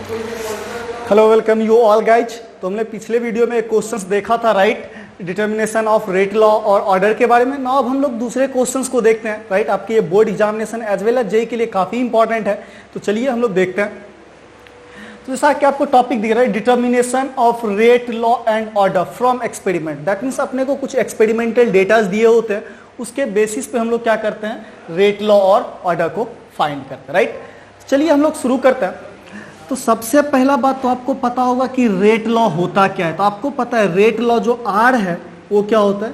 Hello, welcome you all guys. तो हमने पिछले वीडियो में एक क्वेश्चंस देखा था, right, determination of rate law और ऑर्डर के बारे में। नाउ अब हम लोग दूसरे क्वेश्चंस को देखते हैं, राइट। आपके ये board examination as well as JEE के लिए काफी इंपॉर्टेंट है, तो चलिए हम लोग देखते हैं। तो जैसा कि आपको टॉपिक दिख रहा है, determination of rate law and order from experiment. That means अपने को कुछ एक्सपेरिमेंटल डेटाज दिए होते हैं, उसके बेसिस पे हम लोग क्या करते हैं, रेट लॉ और ऑर्डर को फाइंड करते हैं, राइट। चलिए हम लोग शुरू करते हैं। तो सबसे पहला बात तो आपको पता होगा कि रेट लॉ होता क्या है। तो आपको पता है रेट लॉ जो आर है वो क्या होता है,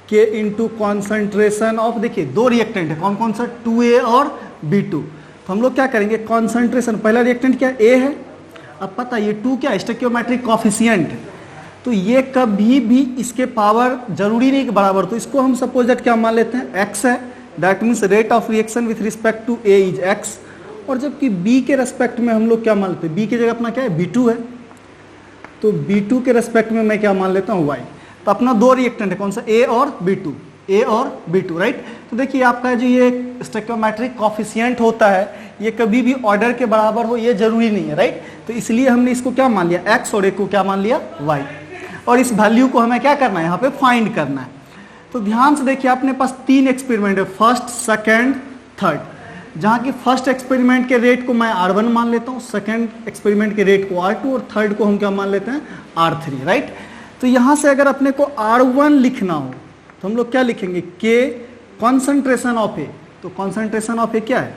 के इंटू कॉन्सेंट्रेशन ऑफ, देखिए दो रिएक्टेंट है, कौन कौन सा, 2A और B2। तो हम लोग क्या करेंगे, कॉन्सेंट्रेशन, पहला रिएक्टेंट क्या A है, अब पता है ये 2 क्या है, स्टोइकियोमेट्रिक कोफिशिएंट। तो ये कभी भी इसके पावर जरूरी नहीं कि बराबर, तो इसको हम सपोज दैट क्या मान लेते हैं, x है। That means rate of reaction with respect to A is x। और जबकि B के रेस्पेक्ट में हम लोग क्या मान लेते हैं, B की जगह अपना क्या है, B2 है, तो B2 के रेस्पेक्ट में मैं क्या मान लेता हूँ, y। तो अपना दो रिएक्टेंट है, कौन सा, A और B2, A और B2, राइट। तो देखिए आपका जो ये स्टोइकियोमेट्रिक कोफिशिएंट होता है, ये कभी भी ऑर्डर के बराबर हो ये जरूरी नहीं है, राइट। तो इसलिए हमने इसको क्या मान लिया, x, और एक को क्या मान लिया, y। और इस वैल्यू को हमें क्या करना है, यहाँ पे फाइंड करना है। तो ध्यान से देखिए, अपने पास 3 एक्सपेरिमेंट है, फर्स्ट, सेकेंड, थर्ड। जहाँ की फर्स्ट एक्सपेरिमेंट के रेट को मैं R1 मान लेता हूँ, सेकेंड एक्सपेरिमेंट के रेट को R2 और थर्ड को हम क्या मान लेते हैं, R3, राइट। तो यहाँ से अगर अपने को R1 लिखना हो तो हम लोग क्या लिखेंगे, K कॉन्सेंट्रेशन ऑफ A। तो कॉन्सेंट्रेशन ऑफ A क्या है,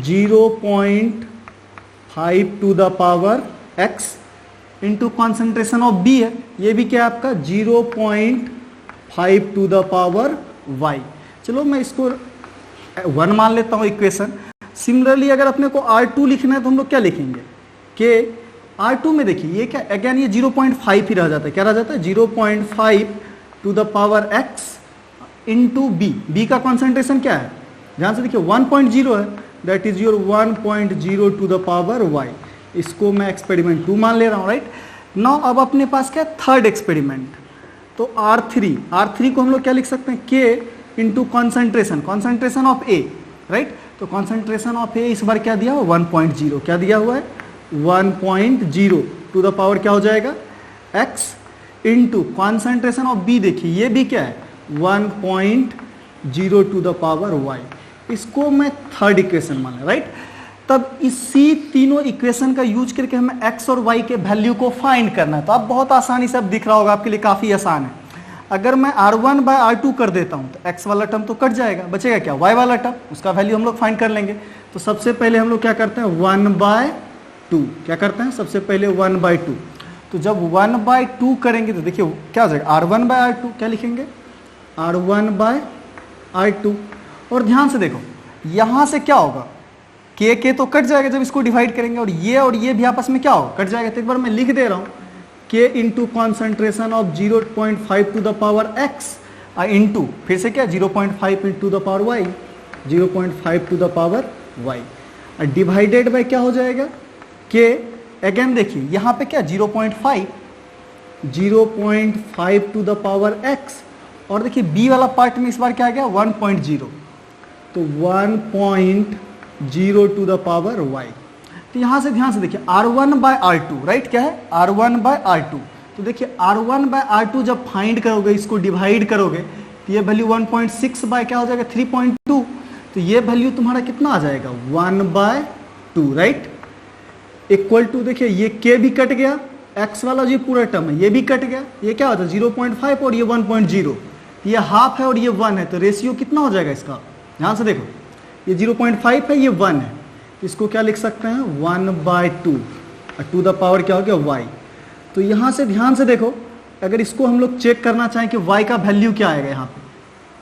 0.5 to the power X into concentration of B है, ये भी क्या है आपका 0.5 टू द पावर Y। चलो मैं इसको 1 मान लेता हूँ इक्वेशन। सिमिलरली अगर अपने को R2 लिखना है तो हम लोग क्या लिखेंगे, कि R2 में देखिए ये क्या, अगेन ये 0.5 ही रह जाता है, क्या रह जाता है, 0.5 to the power X into B। B का कॉन्सेंट्रेशन क्या है, ध्यान से देखिए 1.0 है, that is your 1.0 to the power Y। इसको मैं एक्सपेरिमेंट 2 मान ले रहा हूँ, राइट। नाउ अब अपने पास क्या है, थर्ड एक्सपेरिमेंट। तो R3 को हम लोग क्या लिख सकते हैं, K into concentration of A, right. तो कॉन्सेंट्रेशन ऑफ A इस बार क्या दिया हुआ, 1.0, क्या दिया हुआ है, 1.0 टू द पावर क्या हो जाएगा, X into concentration of B, देखिए ये भी क्या है, 1.0 टू द पावर Y। इसको मैं थर्ड इक्वेशन मान, राइट। तब इसी तीनों इक्वेशन का यूज करके हमें X और Y के वैल्यू को फाइंड करना है। तो अब बहुत आसानी से अब दिख रहा होगा आपके लिए, काफी आसान है। अगर मैं R1 बाय R2 कर देता हूं तो X वाला टर्म तो कट जाएगा, बचेगा क्या, Y वाला टर्म, उसका वैल्यू हम लोग फाइंड कर लेंगे। तो सबसे पहले हम लोग क्या करते हैं, 1/2, क्या करते हैं, सबसे पहले 1/2। तो जब 1/2 करेंगे तो देखिए क्या हो जाएगा, R1 बाय R2, क्या लिखेंगे, R1 बाय R2। और ध्यान से देखो यहां से क्या होगा, K तो कट जाएगा जब इसको डिवाइड करेंगे, और ये भी आपस में क्या होगा, कट जाएगा। तो एक बार मैं लिख दे रहा हूं, K into concentration of 0.5 to the power X into फिर से क्या, 0.5 into the power Y, 0.5 to the power Y, divided by क्या हो जाएगा, K। अगेन देखिए यहाँ पे क्या, 0.5 टू द पावर X, और देखिए B वाला पार्ट में इस बार क्या आ गया, 1.0, तो 1.0 टू द पावर Y। तो यहां से ध्यान से देखिए R1 बाय R2, राइट, क्या है, R1 बाय R2। तो देखिए R1 बाय R2 जब फाइंड करोगे, इसको डिवाइड करोगे, तो ये वैल्यू 1.6 बाय क्या हो जाएगा, 3.2। तो ये वैल्यू तुम्हारा कितना आ जाएगा, 1/2, राइट, इक्वल टू, देखिए ये K भी कट गया, X वाला जो पूरा टर्म है ये भी कट गया, ये क्या होता है 0.5 और ये 1.0, ये हाफ है और ये 1 है, तो रेशियो कितना हो जाएगा इसका, ध्यान से देखो, ये 0.5 है, ये 1 है, इसको क्या लिख सकते हैं, 1/2, टू द पावर क्या हो गया, Y। तो यहाँ से ध्यान से देखो, अगर इसको हम लोग चेक करना चाहें कि Y का वैल्यू क्या आएगा यहाँ पे,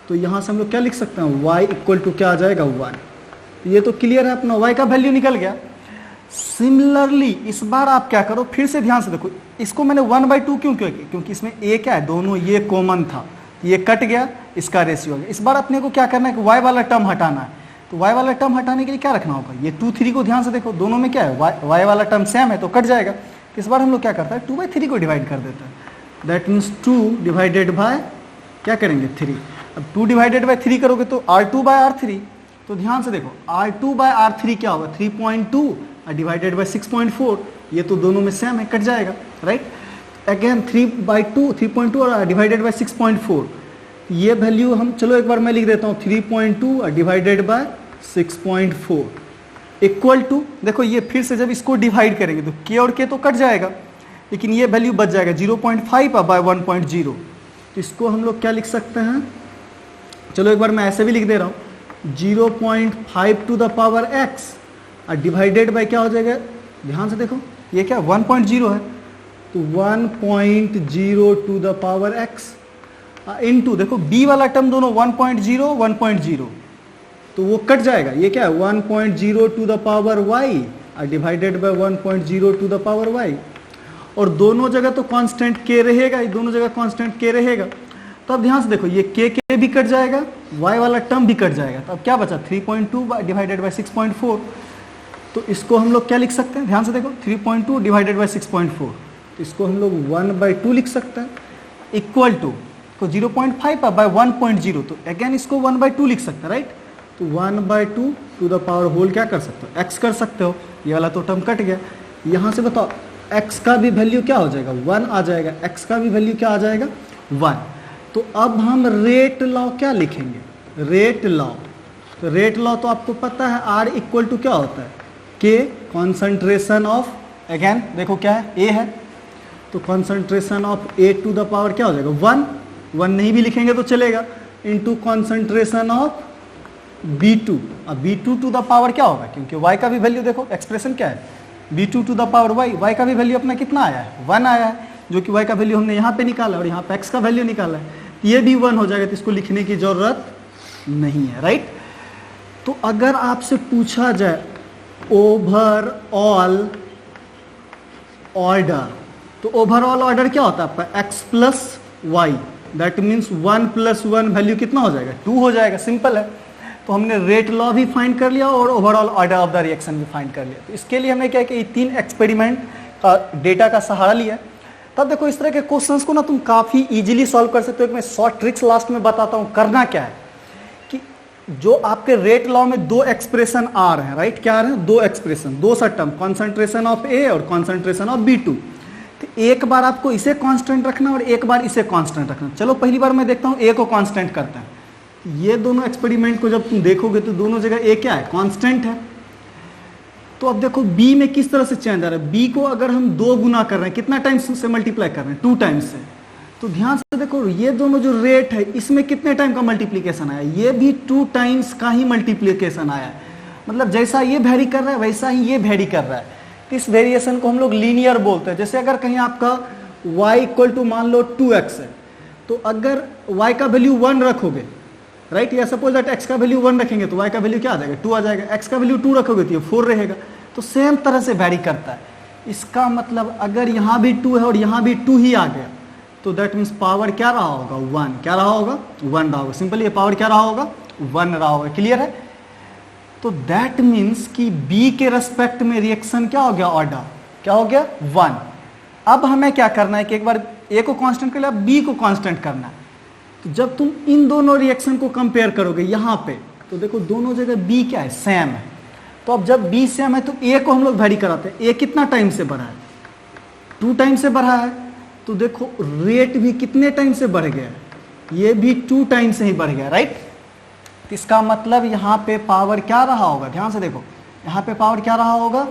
तो यहाँ से हम लोग क्या लिख सकते हैं, Y इक्वल टू क्या आ जाएगा, 1। ये तो क्लियर है, अपना Y का वैल्यू निकल गया। सिमिलरली इस बार आप क्या करो, फिर से ध्यान से देखो, इसको मैंने 1/2 क्यों किया, क्योंकि इसमें A क्या है, दोनों ये कॉमन था, ये कट गया, इसका रेशियो हो गया। इस बार अपने को क्या करना है कि Y वाला टर्म हटाना है। तो Y वाला टर्म हटाने के लिए क्या रखना होगा, ये 2, 3 को ध्यान से देखो, दोनों में क्या है, Y वाला टर्म सेम है तो कट जाएगा। इस बार हम लोग क्या करता है, 2/3 को डिवाइड कर देते हैं, दैट मीन्स 2 डिवाइडेड बाय क्या करेंगे, 3। अब 2 डिवाइडेड बाय 3 करोगे तो R2 बाय R3, तो ध्यान से देखो R2 बाय R3 क्या होगा, 3.2 डिवाइडेड बाय 6.4, ये तो दोनों में सेम है, कट जाएगा, राइट। अगेन 3/2 और डिवाइडेड बाय 6.4, ये वैल्यू हम, चलो एक बार मैं लिख देता हूँ, 3.2 डिवाइडेड बाय 6.4 इक्वल टू, देखो ये फिर से जब इसको डिवाइड करेंगे तो k और k तो कट जाएगा, लेकिन ये वैल्यू बच जाएगा 0.5 बाय 1.0। तो इसको हम लोग क्या लिख सकते हैं, चलो एक बार मैं ऐसे भी लिख दे रहा हूँ, 0.5 टू द पावर x और डिवाइडेड बाय क्या हो जाएगा, ध्यान से देखो ये क्या 1.0 है, तो 1.0 to the power x into, देखो b वाला टर्म दोनों 1.0 तो वो कट जाएगा, ये क्या है 1.0 टू द पावर y और divided by 1.0 to the power y, और दोनों जगह तो कांस्टेंट k रहेगा, ये दोनों जगह कांस्टेंट k रहेगा। तो अब ध्यान से देखो, ये k भी कट जाएगा, y वाला टर्म भी कट जाएगा, तो अब क्या बचा 3.2 डिवाइडेड बाय 6.4। तो इसको हम लोग क्या लिख सकते हैं, ध्यान से देखो 3.2 डिवाइडेड बाय 6.4, तो इसको हम लोग 1/2 लिख सकते हैं, इक्वल टू को 0.5 बाय 1.0, तो अगेन इसको 1/2 लिख सकते हैं, राइट। तो 1/2 टू द पावर होल क्या कर सकते हो, x कर सकते हो, ये वाला तो टर्म कट गया। यहाँ से बताओ x का भी वैल्यू क्या हो जाएगा, 1 आ जाएगा, x का भी वैल्यू क्या आ जाएगा 1। तो अब हम रेट लॉ क्या लिखेंगे, रेट लॉ, तो रेट लॉ तो आपको पता है R इक्वल टू क्या होता है, K कॉन्सेंट्रेशन ऑफ, अगेन देखो क्या है A है, तो concentration of A to the power क्या हो जाएगा 1 नहीं भी लिखेंगे तो चलेगा, इंटू कॉन्सेंट्रेशन ऑफ B2, अब B2 टू द पावर क्या होगा, क्योंकि y का भी वैल्यू देखो, एक्सप्रेशन क्या है B2 to the power y का भी वैल्यू अपना कितना आया है 1 आया है, जो कि y का वैल्यू हमने यहाँ पे निकाला और यहाँ पे x का वैल्यू निकाला है, ये भी 1 हो जाएगा, तो इसको लिखने की जरूरत नहीं है, राइट। तो अगर आपसे पूछा जाए ओवरऑल ऑर्डर, तो ओवरऑल ऑर्डर क्या होता है आपका x plus Y, that means 1 + 1 value कितना हो जाएगा 2 हो जाएगा, सिंपल है। तो हमने रेट लॉ भी फाइंड कर लिया और overall order of the reaction भी फाइंड कर लिया। तो इसके लिए हमने क्या है कि 3 एक्सपेरिमेंट का डेटा का सहारा लिया। तब देखो इस तरह के क्वेश्चंस को ना तुम काफ़ी इजीली सॉल्व कर सकते हो। मैं शॉर्ट ट्रिक्स लास्ट में बताता हूँ। करना क्या है कि जो आपके रेट लॉ में 2 एक्सप्रेशन आ रहे हैं, राइट, क्या आ रहे हैं 2 एक्सप्रेशन, 2 सा टर्म, कॉन्सेंट्रेशन ऑफ ए और कॉन्सेंट्रेशन ऑफ B2। तो एक बार आपको इसे कांस्टेंट रखना और एक बार इसे कांस्टेंट रखना। चलो पहली बार मैं देखता हूँ ए को कांस्टेंट करते हैं। ये दोनों एक्सपेरिमेंट को जब तुम देखोगे तो दोनों जगह ए क्या है कांस्टेंट है। तो अब देखो बी में किस तरह से चेंज आ रहा है। बी को अगर हम 2 गुना कर रहे हैं, कितना टाइम्स से मल्टीप्लाई कर रहे हैं 2 टाइम्स से, तो ध्यान से देखो ये दोनों जो रेट है इसमें कितने टाइम का मल्टीप्लीकेशन आया, ये भी 2 टाइम्स का ही मल्टीप्लीकेशन आया है। मतलब जैसा ये वेरी कर रहा है वैसा ही ये वेरी कर रहा है। तो इस वेरिएशन को हम लोग लीनियर बोलते हैं। जैसे अगर कहीं आपका y इक्वल टू मान लो 2x है, तो अगर y का वैल्यू 1 रखोगे, राइट, या सपोज दैट x का वैल्यू 1 रखेंगे तो y का वैल्यू क्या आ जाएगा 2 आ जाएगा। x का वैल्यू 2 रखोगे तो ये 4 रहेगा। तो सेम तरह से वैरी करता है। इसका मतलब अगर यहाँ भी 2 है और यहाँ भी 2 ही आ गया तो दैट मीन्स पावर क्या रहा होगा 1, क्या रहा होगा 1 रहा होगा। सिंपल ये पावर क्या रहा होगा 1 रहा होगा। क्लियर है। तो दैट मीन्स कि B के रेस्पेक्ट में रिएक्शन क्या हो गया, ऑर्डर क्या हो गया 1। अब हमें क्या करना है कि एक बार A को कांस्टेंट कर लिया, B को कांस्टेंट करना है। तो जब तुम इन दोनों रिएक्शन को कंपेयर करोगे यहाँ पे, तो देखो दोनों जगह B क्या है सेम है। तो अब जब B सेम है तो A को हम लोग वेरी कराते हैं। A कितना टाइम से बढ़ा है 2 टाइम से बढ़ा है। तो देखो रेट भी कितने टाइम से बढ़ गया है, ये भी 2 टाइम से ही बढ़ गया, राइट। तो इसका मतलब यहाँ पे पावर क्या रहा होगा, ध्यान से देखो यहाँ पे पावर क्या रहा होगा,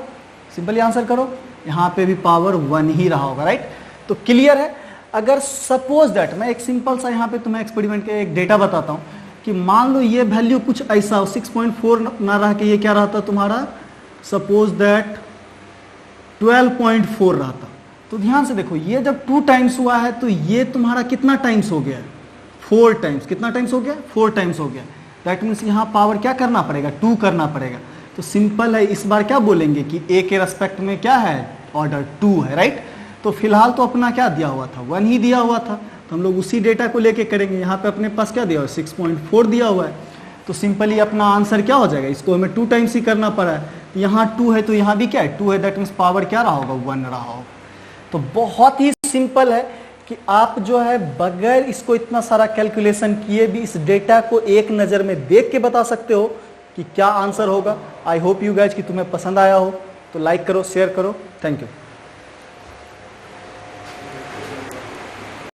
सिंपली आंसर करो, यहाँ पे भी पावर 1 ही रहा होगा, राइट। तो क्लियर है। अगर सपोज दैट मैं एक सिंपल सा यहाँ पे तुम्हें एक्सपेरिमेंट के एक डेटा बताता हूँ कि मान लो ये वैल्यू कुछ ऐसा हो 6.4 ना रहा कि ये क्या रहता तुम्हारा, सपोज दैट 12.4 रहता। तो ध्यान से देखो ये जब 2 टाइम्स हुआ है तो ये तुम्हारा कितना टाइम्स हो गया 4 टाइम्स। कितना टाइम्स हो गया 4 टाइम्स हो गया। दैट मीन्स यहाँ पावर क्या करना पड़ेगा 2 करना पड़ेगा। तो सिंपल है, इस बार क्या बोलेंगे कि A के रेस्पेक्ट में क्या है ऑर्डर 2 है, राइट। तो फिलहाल तो अपना क्या दिया हुआ था 1 ही दिया हुआ था। तो हम लोग उसी डेटा को लेके करेंगे। यहाँ पे अपने पास क्या दिया हुआ है 6.4 दिया हुआ है। तो सिंपली अपना आंसर क्या हो जाएगा, इसको हमें 2 टाइम्स ही करना पड़ा है। यहाँ 2 है तो यहाँ भी क्या है 2 है। दैट मीन्स पावर क्या रहा होगा 1 रहा होगा। तो बहुत ही सिंपल है कि आप जो है बगैर इसको इतना सारा कैलकुलेशन किए भी इस डेटा को एक नज़र में देख के बता सकते हो कि क्या आंसर होगा। आई होप यू गाइज कि तुम्हें पसंद आया हो। तो लाइक करो, शेयर करो। Thank you.